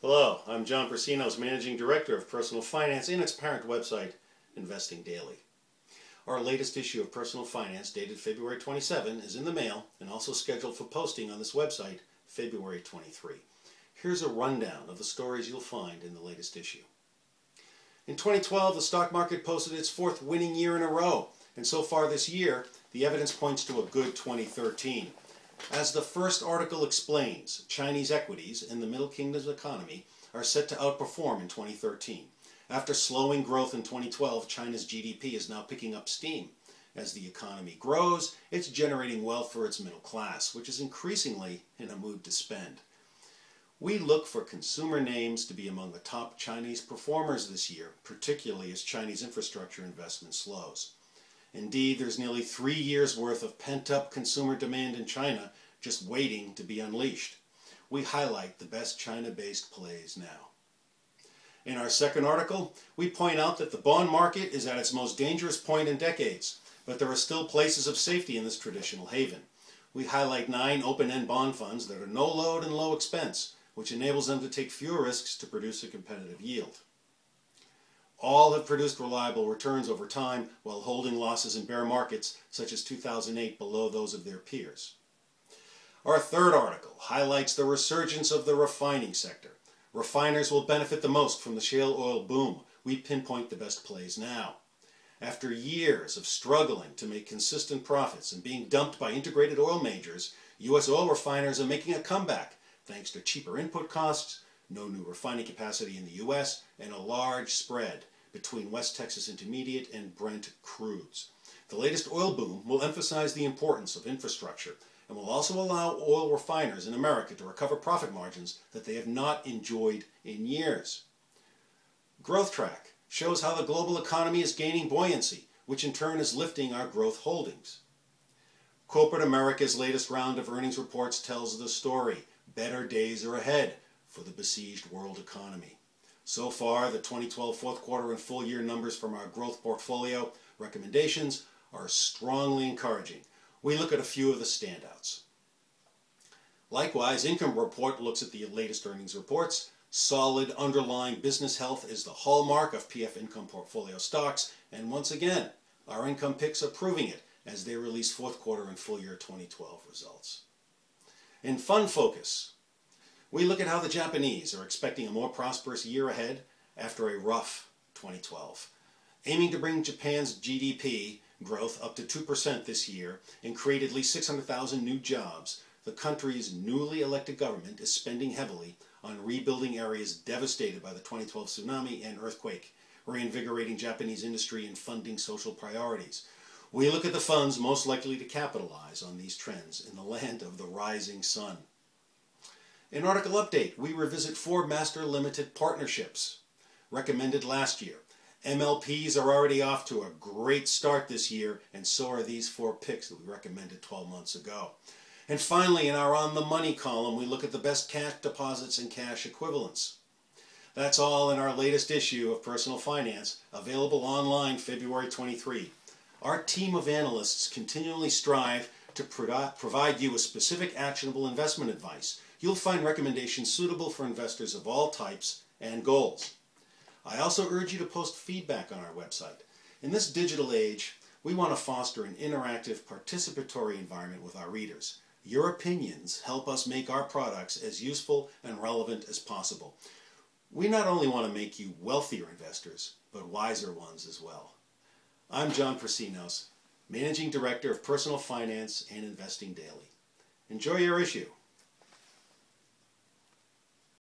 Hello, I'm John Persinos, Managing Director of Personal Finance and its parent website, Investing Daily. Our latest issue of Personal Finance, dated February 27, is in the mail and also scheduled for posting on this website February 23. Here's a rundown of the stories you'll find in the latest issue. In 2012, the stock market posted its fourth winning year in a row, and so far this year, the evidence points to a good 2013. As the first article explains, Chinese equities in the Middle Kingdom's economy are set to outperform in 2013. After slowing growth in 2012, China's GDP is now picking up steam. As the economy grows, it's generating wealth for its middle class, which is increasingly in a mood to spend. We look for consumer names to be among the top Chinese performers this year, particularly as Chinese infrastructure investment slows. Indeed, there's nearly 3 years' worth of pent-up consumer demand in China just waiting to be unleashed. We highlight the best China-based plays now. In our second article, we point out that the bond market is at its most dangerous point in decades, but there are still places of safety in this traditional haven. We highlight 9 open-end bond funds that are no load and low expense, which enables them to take fewer risks to produce a competitive yield. All have produced reliable returns over time while holding losses in bear markets such as 2008 below those of their peers. Our third article highlights the resurgence of the refining sector. Refiners will benefit the most from the shale oil boom. We pinpoint the best plays now. After years of struggling to make consistent profits and being dumped by integrated oil majors, U.S. oil refiners are making a comeback thanks to cheaper input costs, no new refining capacity in the U.S., and a large spread between West Texas Intermediate and Brent crudes. The latest oil boom will emphasize the importance of infrastructure and will also allow oil refiners in America to recover profit margins that they have not enjoyed in years. Growth Track shows how the global economy is gaining buoyancy, which in turn is lifting our growth holdings. Corporate America's latest round of earnings reports tells the story. Better days are ahead for the besieged world economy. So far, the 2012 fourth quarter and full year numbers from our growth portfolio recommendations are strongly encouraging. We look at a few of the standouts. Likewise, Income Report looks at the latest earnings reports. Solid underlying business health is the hallmark of PF Income portfolio stocks, and once again, our income picks are proving it as they release fourth quarter and full year 2012 results. In Fund Focus, we look at how the Japanese are expecting a more prosperous year ahead after a rough 2012, aiming to bring Japan's GDP growth up to 2% this year and create at least 600,000 new jobs. The country's newly elected government is spending heavily on rebuilding areas devastated by the 2012 tsunami and earthquake, reinvigorating Japanese industry and funding social priorities. We look at the funds most likely to capitalize on these trends in the land of the rising sun. In Article Update, we revisit 4 master limited partnerships recommended last year. MLPs are already off to a great start this year, and so are these 4 picks that we recommended 12 months ago. And finally, in our On the Money column, we look at the best cash deposits and cash equivalents. That's all in our latest issue of Personal Finance, available online February 23. Our team of analysts continually strive to provide you with specific actionable investment advice. You'll find recommendations suitable for investors of all types and goals. I also urge you to post feedback on our website. In this digital age, we want to foster an interactive, participatory environment with our readers. Your opinions help us make our products as useful and relevant as possible. We not only want to make you wealthier investors, but wiser ones as well. I'm John Persinos, Managing Director of Personal Finance and Investing Daily. Enjoy your issue.